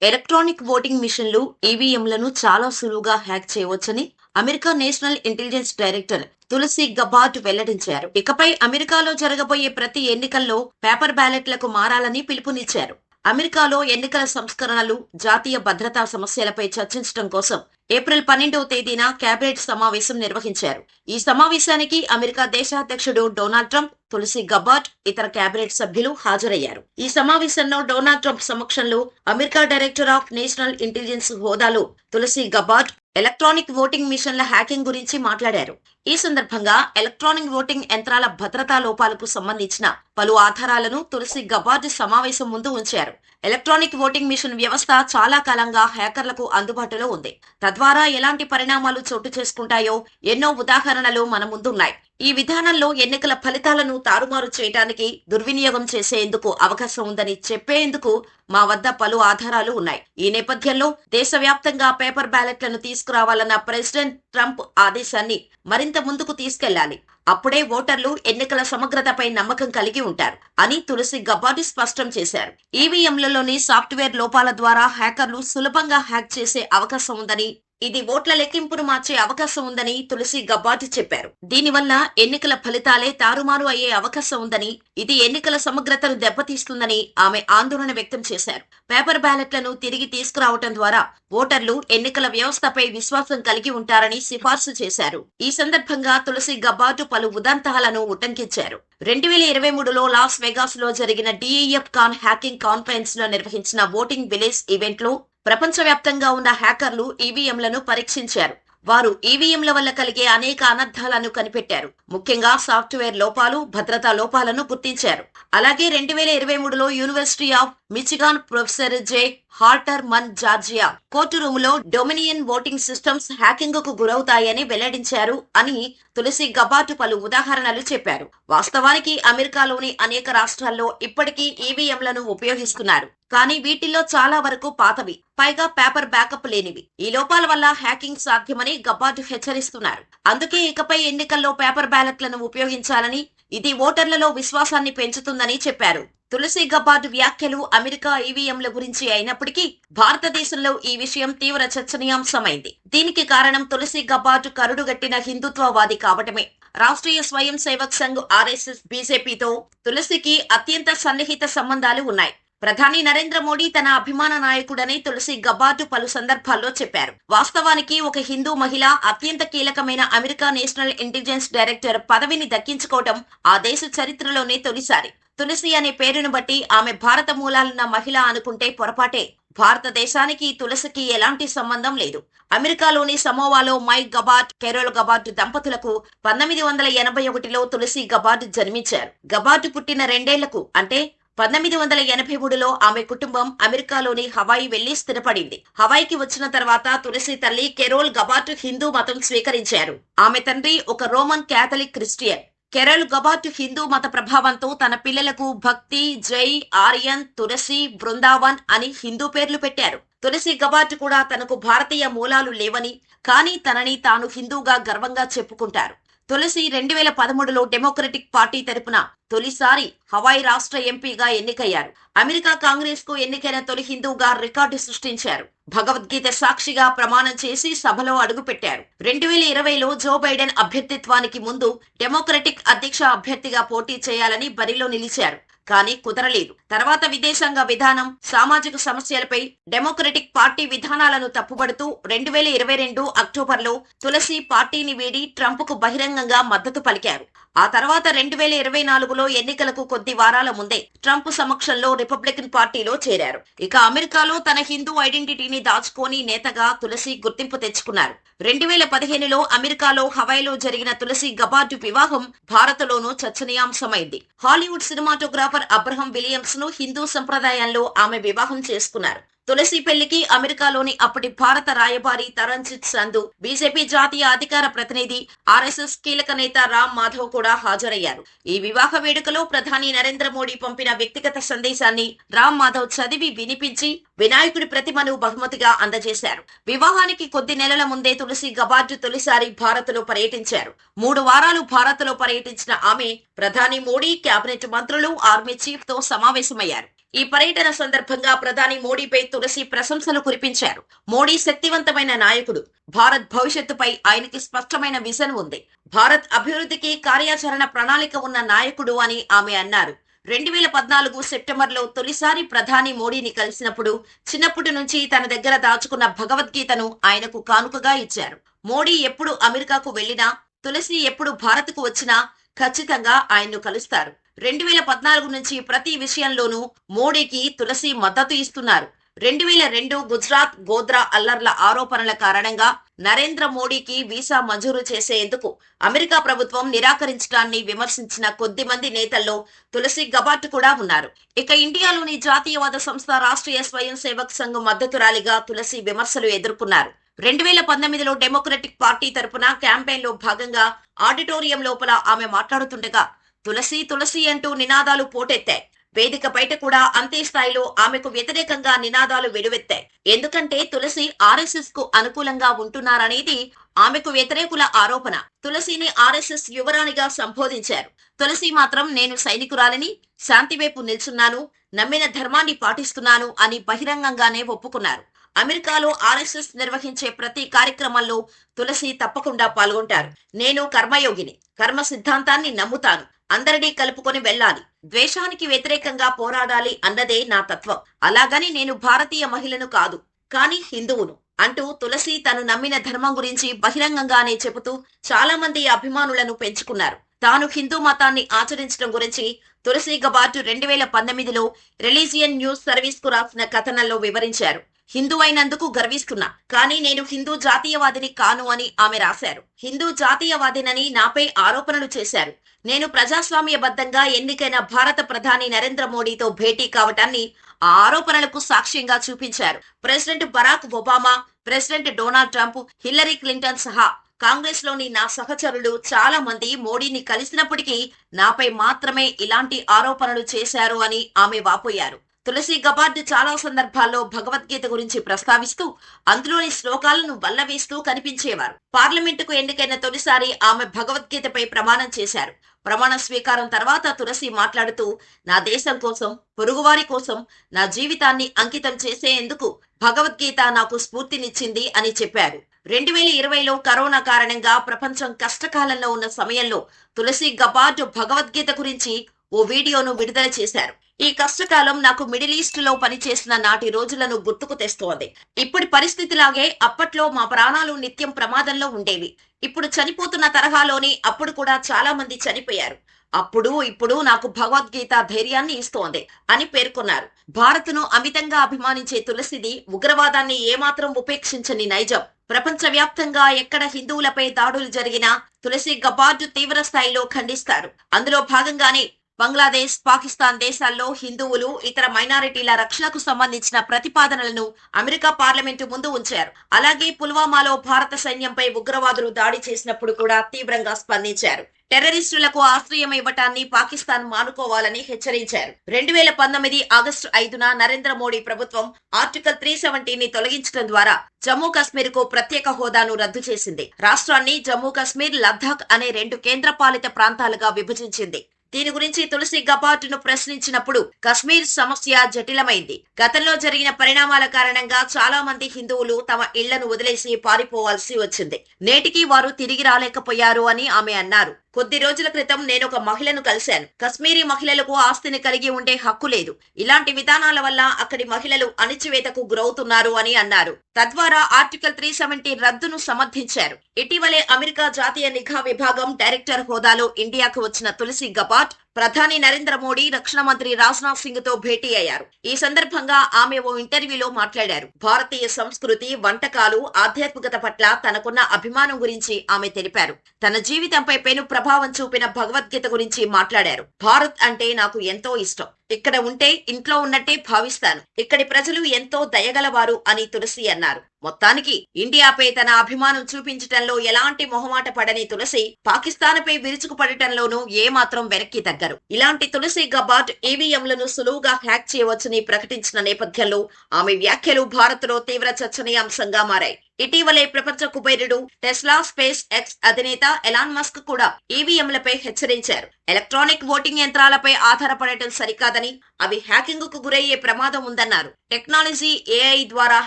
Electronic voting మిషన్లు ఈవీఎంలను చాలా సులువుగా హ్యాక్ చేయవచ్చని America national intelligence director Tulsi Gabbard వెల్లడించారు. ఇకపై అమెరికాలో జరగబోయే ప్రతి ఎన్నికల్లో పేపర్ బ్యాలెట్లకు మారాలని పిలుపునిచ్చారు. అమెరికాలో ఎన్నికల సంస్కరణలు, జాతీయ భద్రతా సమస్యలపై చర్చించడం కోసం ఏప్రిల్ 12వ తేదీన కేబినెట్ సమావేశం నిర్వహించారు. ఈ సమావేశానికి అమెరికా దేశాధ్యక్షుడు డొనాల్డ్ ట్రంప్, తులసి గబార్డ్, ఇతర కేబినెట్ సభ్యులు హాజరయ్యారు. ఈ సమావేశంలో డొనాల్డ్ ట్రంప్ సమక్షంలో America director of national intelligence హోదాలో తులసి గబార్డ్ ఎలక్ట్రానిక్ ఓటింగ్ మిషన్ల హ్యాకింగ్ గురించి మాట్లాడారు. ఈ సందర్భంగా ఎలక్ట్రానిక్ ఓటింగ్ యంత్రాల భద్రతా లోపాలకు సంబంధించిన పలు ఆధారాలను తులసి గబార్డ్ సమావేశం ముందు ఉంచారు. ఎలక్ట్రానిక్ ఓటింగ్ మిషన్ వ్యవస్థ చాలా కాలంగా హ్యాకర్లకు అందుబాటులో ఉంది. తద్వారా ఎలాంటి పరిణామాలు చోటు చేసుకుంటాయో ఎన్నో ఉదాహరణలు మన ముందున్నాయి. ఈ విధానంలో ఎన్నికల ఫలితాలను తారుమారు చేయడానికి, దుర్వినియోగం చేసేందుకు అవకాశం ఉందని చెప్పేందుకు మా వద్ద పలు ఆధారాలు ఉన్నాయి. ఈ నేపథ్యంలో దేశవ్యాప్తంగా పేపర్ బ్యాలెట్లను తీసుకురావాలన్న ప్రెసిడెంట్ ట్రంప్ ఆదేశాన్ని మరింత ముందుకు తీసుకెళ్లాలి. అప్పుడే ఓటర్లు ఎన్నికల సమగ్రతపై నమ్మకం కలిగి ఉంటారు అని తులసి గబార్డ్ స్పష్టం చేశారు. ఈవీఎంలలోని సాఫ్ట్వేర్ లోపాల ద్వారా హ్యాకర్లు సులభంగా హ్యాక్ చేసే అవకాశం ఉందని, ఇది ఓట్ల లెక్కింపును మార్చే అవకాశం ఉందని తులసి గబార్డ్ చెప్పారు. దీనివల్ల ఎన్నికల ఫలితాలే తారుమారు అయ్యే అవకాశం ఉందని, ఇది ఎన్నికల సమగ్రతను దెబ్బతీస్తుందని ఆమె ఆందోళన వ్యక్తం చేశారు. పేపర్ బ్యాలెట్లను తిరిగి తీసుకురావటం ద్వారా ఓటర్లు ఎన్నికల వ్యవస్థపై విశ్వాసం కలిగి ఉంటారని సిఫార్సు చేశారు. ఈ సందర్భంగా తులసి గబార్డ్ పలు ఉదంతాలను ఉటంకించారు. 2023లో లాస్ వెగాస్ లో జరిగిన డిఈఎఫ్ కాన్ హ్యాకింగ్ కాన్ఫరెన్స్ లో నిర్వహించిన ఓటింగ్ విలేజ్ ఈవెంట్ లో ప్రపంచవ్యాప్తంగా ఉన్న హ్యాకర్లు ఈవీఎంలను పరీక్షించారు. వారు ఈవీఎంల వల్ల కలిగే అనేక అనర్థాలను కనిపెట్టారు. ముఖ్యంగా సాఫ్ట్వేర్ లోపాలు, భద్రతా లోపాలను గుర్తించారు. అలాగే 2023లో university of Michigan professor J Halderman Georgia court రూములో డొమినియన్ ఓటింగ్ సిస్టమ్స్ హ్యాకింగ్ కు గురవుతాయని వెల్లడించారు అని తులసి గబార్డ్ పలు ఉదాహరణలు చెప్పారు. వాస్తవానికి అమెరికాలోని అనేక రాష్ట్రాల్లో ఇప్పటికీ ఈవీఎంలను ఉపయోగిస్తున్నారు. కానీ వీటిల్లో చాలా వరకు పాతవి, పైగా పేపర్ బ్యాకప్ లేనివి. ఈ లోపాల వల్ల హ్యాకింగ్ సాధ్యమని గబార్డ్ హెచ్చరిస్తున్నారు. అందుకే ఇకపై ఎన్నికల్లో పేపర్ బ్యాలెట్లను ఉపయోగించాలని, ఇది ఓటర్లలో విశ్వాసాన్ని పెంచుతుందని చెప్పారు. తులసి గబార్డ్ వ్యాఖ్యలు అమెరికా ఈవీఎంల గురించి అయినప్పటికీ భారతదేశంలో ఈ విషయం తీవ్ర చర్చనీయాంశమైంది. దీనికి కారణం తులసి గబార్డ్ కరుడుగట్టిన హిందుత్వవాది కావటమే. రాష్ట్రీయ స్వయం సేవక్ సంఘ్ ఆర్ఎస్ఎస్, బీజేపీతో తులసికి అత్యంత సన్నిహిత సంబంధాలు ఉన్నాయి. ప్రధాని నరేంద్ర మోడీ తన అభిమాన నాయకుడని తులసి గబార్డ్ పలు సందర్భాల్లో చెప్పారు. వాస్తవానికి ఒక హిందూ మహిళ అత్యంత కీలకమైన అమెరికా నేషనల్ ఇంటెలిజెన్స్ డైరెక్టర్ పదవిని దక్కించుకోవడం ఆ దేశ చరిత్రలోనే తొలిసారి. తులసి అనే పేరును బట్టి ఆమె భారత మూలాలున్న మహిళ అనుకుంటే పొరపాటే. భారతదేశానికి తులసికి ఎలాంటి సంబంధం లేదు. అమెరికాలోని సమోవాలో మైక్ గబార్డ్, కెరోల్ గబార్డ్ దంపతులకు 1981లో తులసి గబార్డ్ జన్మించారు. గబార్డ్ పుట్టిన 2 ఏళ్లకు అంటే 1983లో ఆమె కుటుంబం అమెరికాలోని హవాయి వెళ్లి స్థిరపడింది. హవాయికి వచ్చిన తర్వాత తులసి తల్లి కెరోల్ గబార్డ్ హిందూ మతం స్వీకరించారు. ఆమె తండ్రి ఒక Roman Catholic Christian. Carol Gabbard Hindu మత ప్రభావంతో తన పిల్లలకు భక్తి, జై, ఆర్యన్, తులసి, బృందావన్ అని హిందూ పేర్లు పెట్టారు. తులసి గబార్డ్ కూడా తనకు భారతీయ మూలాలు లేవని, కానీ తనని తాను హిందూగా గర్వంగా చెప్పుకుంటారు. తులసి 2013లో డెమోక్రటిక్ పార్టీ తరపున తొలిసారి హవాయి రాష్ట్ర ఎంపీగా ఎన్నికయ్యారు. అమెరికా కాంగ్రెస్ కు ఎన్నికైన తొలి హిందూగా రికార్డు సృష్టించారు. భగవద్గీత సాక్షిగా ప్రమాణం చేసి సభలో అడుగుపెట్టారు. 2020లో జో బైడెన్ అభ్యర్థిత్వానికి ముందు డెమోక్రటిక్ అధ్యక్ష అభ్యర్థిగా పోటీ చేయాలని బరిలో నిలిచారు. కానీ కుదరలేదు. తర్వాత విదేశాంగ విధానం, సామాజిక సమస్యలపై డెమోక్రటిక్ పార్టీ విధానాలను తప్పుపడుతూ 2022 అక్టోబర్లో తులసి పార్టీని వీడి ట్రంప్ కు బహిరంగంగా మద్దతు పలికారు. ఆ తర్వాత 2024లో ఎన్నికలకు కొద్ది వారాల ముందే ట్రంప్ సమక్షంలో రిపబ్లికన్ పార్టీలో చేరారు. ఇక అమెరికాలో తన హిందూ ఐడెంటిటీని దాచుకోని నేతగా తులసి గుర్తింపు తెచ్చుకున్నారు. 2015లో అమెరికాలో హవాయిలో జరిగిన తులసి గబార్డ్ వివాహం భారత్లోనూ చర్చనీయాంశమైంది. హాలీవుడ్ సినిమాటోగ్రాఫర్ అబ్రహం విలియమ్స్ ను హిందూ సంప్రదాయంలో ఆమె వివాహం చేసుకున్నారు. తులసి పెళ్లికి అమెరికాలోని అప్పటి భారత రాయబారి తరణ్జిత్ సంధు, బీజేపీ జాతీయ అధికార ప్రతినిధి, ఆర్ఎస్ఎస్ కీలక నేత రామ్ మాధవ్ కూడా హాజరయ్యారు. ఈ వివాహ వేడుకలో ప్రధాని నరేంద్ర మోడీ పంపిన వ్యక్తిగత సందేశాన్ని రామ్ మాధవ్ చదివి వినిపించి వినాయకుడి ప్రతిమను బహుమతిగా అందజేశారు. వివాహానికి కొద్ది నెలల ముందే తులసి గబార్డ్ తొలిసారి భారత్ లో పర్యటించారు. 3 వారాలు భారత్ లో పర్యటించిన ఆమె ప్రధాని మోడీ, కేబినెట్ మంత్రులు, ఆర్మీ చీఫ్ తో సమావేశమయ్యారు. ఈ పర్యటన సందర్భంగా ప్రధాని మోడీపై తులసి ప్రశంసలు కురిపించారు. మోడీ శక్తివంతమైన నాయకుడు. భారత్ భవిష్యత్తుపై ఆయనకి స్పష్టమైన విజన్ ఉంది. భారత్ అభివృద్ధికి కార్యాచరణ ప్రణాళిక ఉన్న నాయకుడు అని ఆమె అన్నారు. 2014 సెప్టెంబర్లో తొలిసారి ప్రధాని మోడీని కలిసినప్పుడు చిన్నప్పటి నుంచి తన దగ్గర దాచుకున్న భగవద్గీతను ఆయనకు కానుకగా ఇచ్చారు. మోడీ ఎప్పుడు అమెరికాకు వెళ్లినా, తులసి ఎప్పుడు భారత్కు వచ్చినా ఖచ్చితంగా ఆయన్ను కలుస్తారు. 2014 నుంచి ప్రతి విషయంలోనూ మోడీకి తులసి మద్దతు ఇస్తున్నారు. 2002 గుజరాత్ గోద్రా అల్లర్ల ఆరోపణల కారణంగా నరేంద్ర మోడీకి వీసా మంజూరు చేసేందుకు అమెరికా ప్రభుత్వం నిరాకరించడాన్ని విమర్శించిన కొద్ది మంది నేతల్లో తులసి గబాట్ కూడా ఉన్నారు. ఇక ఇండియాలోని జాతీయవాద సంస్థ రాష్ట్రీయ స్వయం సేవక్ సంఘ్ మద్దతురాలిగా తులసి విమర్శలు ఎదుర్కొన్నారు. 2019లో డెమోక్రటిక్ పార్టీ తరపున క్యాంపెయిన్ లో భాగంగా ఆడిటోరియం లోపల ఆమె మాట్లాడుతుండగా తులసి తులసి అంటూ నినాదాలు పోటెత్తాయి. వేదిక బయట కూడా అంతే స్థాయిలో ఆమెకు వ్యతిరేకంగా నినాదాలు వెలువెత్తాయి. ఎందుకంటే తులసి ఆర్ఎస్ఎస్ కు అనుకూలంగా ఉంటున్నారనేది ఆమెకు వ్యతిరేకుల ఆరోపణ. తులసిని ఆర్ఎస్ఎస్ యువరాణిగా సంబోధించారు. తులసి మాత్రం నేను సైనికురాలని, శాంతి వైపు నిల్చున్నాను, నమ్మిన ధర్మాన్ని పాటిస్తున్నాను అని బహిరంగంగానే ఒప్పుకున్నారు. అమెరికాలో ఆర్ఎస్ఎస్ నిర్వహించే ప్రతి కార్యక్రమంలో తులసి తప్పకుండా పాల్గొంటారు. నేను కర్మయోగిని, కర్మ సిద్ధాంతాన్ని నమ్ముతాను, అందరినీ కలుపుకొని వెళ్ళాలి, ద్వేషానికి వ్యతిరేకంగా పోరాడాలి అన్నదే నా తత్వం. అలాగని నేను భారతీయ మహిళను కాదు, కానీ హిందువును అంటూ తులసి తను నమ్మిన ధర్మం గురించి బహిరంగంగానే చెబుతూ చాలా మంది అభిమానులను పెంచుకున్నారు. తాను హిందూ మతాన్ని ఆచరించడం గురించి తులసి గబాట్ 2019లో రిలీజియన్ న్యూస్ సర్వీస్ కు రాసిన కథనంలో వివరించారు. హిందూ అయినందుకు గర్విస్తున్నా, కానీ నేను హిందూ జాతీయవాదిని కాను అని ఆమె రాశారు. హిందూ జాతీయవాదినని నాపై ఆరోపణలు చేశారు. నేను ప్రజాస్వామ్యబద్ధంగా ఎన్నికైన భారత ప్రధాని నరేంద్ర మోడీతో భేటీ కావటాన్ని ఆ ఆరోపణలకు సాక్ష్యంగా చూపించారు. President Barack Obama, president Donald Trump, Hillary Clinton సహా కాంగ్రెస్ లోని నా సహచరులు చాలా మంది మోడీని కలిసినప్పటికీ నాపై మాత్రమే ఇలాంటి ఆరోపణలు చేశారు అని ఆమె వాపోయారు. తులసి గబార్డ్ చాలా సందర్భాల్లో భగవద్గీత గురించి ప్రస్తావిస్తూ అందులోని శ్లోకాలను వల్లవేస్తూ కనిపించేవారు. పార్లమెంటుకు ఎన్నికైన తొలిసారి ఆమె భగవద్గీతపై ప్రమాణం చేశారు. ప్రమాణ స్వీకారం తర్వాత తులసి మాట్లాడుతూ నా దేశం కోసం, పొరుగువారి కోసం నా జీవితాన్ని అంకితం చేసేందుకు భగవద్గీత నాకు స్ఫూర్తినిచ్చింది అని చెప్పారు. 2020లో కరోనా కారణంగా ప్రపంచం కష్టకాలంలో ఉన్న సమయంలో తులసి గబార్డ్ భగవద్గీత గురించి ఓ వీడియోను విడుదల చేశారు. ఈ కష్టకాలం నాకు మిడిల్ ఈస్ట్ లో పనిచేసిన నాటి రోజులను గుర్తుకు తెస్తోంది. ఇప్పటి పరిస్థితిలాగే అప్పట్లో మా ప్రాణాలు నిత్యం ప్రమాదంలో ఉండేవి. ఇప్పుడు చనిపోతున్న తరహాలోని అప్పుడు కూడా చాలా మంది చనిపోయారు. అప్పుడు ఇప్పుడు నాకు భగవద్గీత ధైర్యాన్ని ఇస్తోంది అని పేర్కొన్నారు. భారత్ను అమితంగా అభిమానించే తులసిది ఉగ్రవాదాన్ని ఏమాత్రం ఉపేక్షించని నైజం. ప్రపంచవ్యాప్తంగా ఎక్కడ హిందువులపై దాడులు జరిగినా తులసి గబార్డ్ తీవ్ర స్థాయిలో ఖండిస్తారు. అందులో భాగంగానే బంగ్లాదేశ్, పాకిస్తాన్ దేశాల్లో హిందువులు, ఇతర మైనారిటీల రక్షణకు సంబంధించిన ప్రతిపాదనలను అమెరికా పార్లమెంటు ముందు ఉంచారు. అలాగే పుల్వామాలో భారత సైన్యంపై ఉగ్రవాదులు దాడి చేసినప్పుడు కూడా తీవ్రంగా స్పందించారు. టెర్రరిస్టులకు ఆశ్రయం ఇవ్వటాన్ని పాకిస్తాన్ మానుకోవాలని హెచ్చరించారు. 2019 ఆగస్టు 5న నరేంద్ర మోడీ ప్రభుత్వం ఆర్టికల్ 370ని తొలగించడం ద్వారా జమ్మూ కశ్మీర్ కు ప్రత్యేక హోదాను రద్దు చేసింది. రాష్ట్రాన్ని జమ్మూ కశ్మీర్, లద్దాఖ్ అనే 2 కేంద్రపాలిత ప్రాంతాలుగా విభజించింది. దీని గురించి తులసి గబార్డ్ ను ప్రశ్నించినప్పుడు కశ్మీర్ సమస్య జటిలమైంది. గతంలో జరిగిన పరిణామాల కారణంగా చాలా మంది హిందువులు తమ ఇళ్లను వదిలేసి పారిపోవాల్సి వచ్చింది. నేటికి వారు తిరిగి రాలేకపోయారు అని ఆమె అన్నారు. కొద్ది రోజుల క్రితం నేను ఒక మహిళను కలిశాను. కశ్మీరీ మహిళలకు ఆస్తిని కలిగి ఉండే హక్కు లేదు. ఇలాంటి విధానాల వల్ల అక్కడి మహిళలు అణిచివేతకు గురవుతున్నారు అని అన్నారు. తద్వారా ఆర్టికల్ 370 రద్దును సమర్థించారు. ఇటీవలే అమెరికా జాతీయ నిఘా విభాగం డైరెక్టర్ హోదాలో ఇండియాకు వచ్చిన తులసి గబార్డ్ ప్రధాని నరేంద్ర మోడీ, రక్షణ మంత్రి రాజ్నాథ్ సింగ్ తో భేటీ అయ్యారు. ఈ సందర్భంగా ఆమె ఓ ఇంటర్వ్యూలో మాట్లాడారు. భారతీయ సంస్కృతి, వంటకాలు, ఆధ్యాత్మికత పట్ల తనకున్న అభిమానం గురించి ఆమె తెలిపారు. తన జీవితంపై పెను ప్రభావం చూపిన భగవద్గీత గురించి మాట్లాడారు. భారత్ అంటే నాకు ఎంతో ఇష్టం. ఇక్కడ ఉంటే ఇంట్లో ఉన్నట్టే భావిస్తాను. ఇక్కడి ప్రజలు ఎంతో దయగలవారు అని తులసి అన్నారు. మొత్తానికి ఇండియాపై తన అభిమానం చూపించటంలో ఎలాంటి మొహమాట పడని తులసి పాకిస్తాన్పై విరుచుకుపడటంలోనూ ఏమాత్రం వెనక్కి తగ్గరు. ఇలాంటి తులసి గబార్డ్ ఈవీఎంలను సులువుగా హ్యాక్ చేయవచ్చని ప్రకటించిన నేపథ్యంలో ఆమె వ్యాఖ్యలు భారత్లో తీవ్ర చర్చనీయాంశంగా మారాయి. ఇటీవలే ప్రపంచ కుబేరుడు టెస్లా స్పేస్ ఎక్స్ అధినేత ఎలాన్ మస్క్ కూడా ఈవీఎంలపై హెచ్చరించారు. ఎలక్ట్రానిక్ ఓటింగ్ యంత్రాలపై ఆధారపడటం సరికాదని, అవి హ్యాకింగ్ కు గురయ్యే ప్రమాదం ఉందన్నారు. టెక్నాలజీ ఏఐ ద్వారా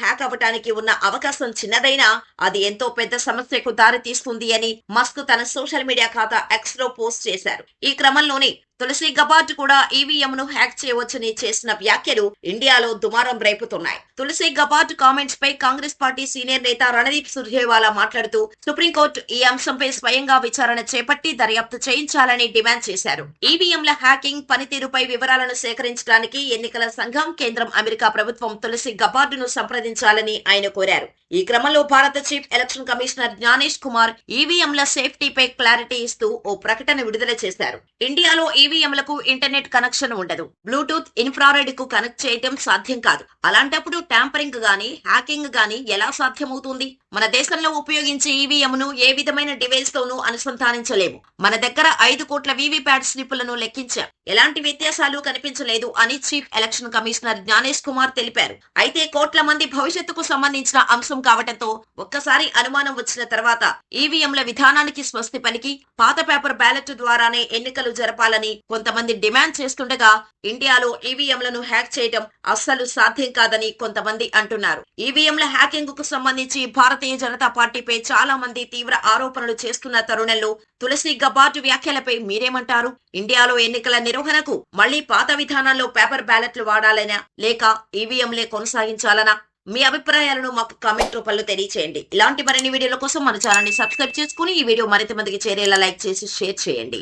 హ్యాక్ అవ్వటానికి ఉన్న అవకాశం చిన్నదైనా అది ఎంతో పెద్ద సమస్యకు దారితీస్తుంది అని మస్క్ తన సోషల్ మీడియా ఖాతా ఎక్స్ లో పోస్ట్ చేశారు. ఈ క్రమంలోనే తులసి గబార్డ్ కూడా ఈవీఎంను హ్యాక్ చేయవచ్చని చేసిన వ్యాఖ్యలు ఇండియాలో దుమారం రేపుతున్నాయి. తులసి గబార్డ్ కామెంట్స్ పై కాంగ్రెస్ పార్టీ సీనియర్ నేత రణదీప్ సుర్జేవాలా మాట్లాడుతూ సుప్రీంకోర్టు ఈ అంశంపై స్వయంగా విచారణ చేపట్టి దర్యాప్తు చేయించాలని డిమాండ్ చేశారు. ఈవీఎంల హ్యాకింగ్ పనితీరుపై వివరాలను సేకరించడానికి ఎన్నికల సంఘం, కేంద్రం, అమెరికా ప్రభుత్వం తులసి గబార్డును సంప్రదించాలని ఆయన కోరారు. ఈ క్రమంలో భారత chief election commissioner Gyanesh Kumar ఈవీఎంల సేఫ్టీపై క్లారిటీ ఇస్తూ ఓ ప్రకటన విడుదల చేశారు. ఇండియాలో ఈవీఎంలకు ఇంటర్నెట్ కనెక్షన్ ఉండదు. బ్లూటూత్, ఇన్ఫ్రారెడ్ కు కనెక్ట్ చేయటం సాధ్యం కాదు. అలాంటప్పుడు ట్యాంపరింగ్ గానీ, హ్యాకింగ్ గానీ ఎలా సాధ్యమవుతుంది? మన దేశంలో ఉపయోగించే ఈవీఎంను ఏ విధమైన డివైస్ తోనూ అనుసంధానించలేము. మన దగ్గర 5 కోట్ల వీవీప్యాట్ స్లిప్పులను లెక్కించాం. ఎలాంటి వ్యత్యాసాలు కనిపించలేదు అని chief election commissioner Gyanesh Kumar తెలిపారు. అయితే కోట్ల మంది భవిష్యత్తుకు సంబంధించిన అంశం కావటంతో ఒక్కసారి అనుమానం వచ్చిన తర్వాత ఈవీఎంల విధానానికి స్వస్తి పలికి పాత పేపర్ బ్యాలెట్ ద్వారానే ఎన్నికలు జరపాలని కొంతమంది డిమాండ్ చేస్తుండగా, ఇండియాలో ఈవీఎంలను హ్యాక్ చేయడం అస్సలు సాధ్యం కాదని కొంతమంది అంటున్నారు. ఈవీఎంల హ్యాకింగ్ కు సంబంధించి భారతీయ జనతా పార్టీపై చాలా మంది తీవ్ర ఆరోపణలు చేస్తున్న తరుణంలో తులసి గబార్డ్ వ్యాఖ్యలపై మీరేమంటారు? ఇండియాలో ఎన్నికల నిర్వహణకు మళ్లీ పాత విధానాల్లో పేపర్ బ్యాలెట్లు వాడాలనా, లేక ఈవీఎంలే కొనసాగించాలనా? మీ అభిప్రాయాలను మాకు కామెంట్ రూపంలో తెలియచేయండి. ఇలాంటి మరిన్ని వీడియోల కోసం మన ఛానల్ ని సబ్స్క్రైబ్ చేసుకుని ఈ వీడియో మరింత మందికి చేరేలా లైక్ చేసి షేర్ చేయండి.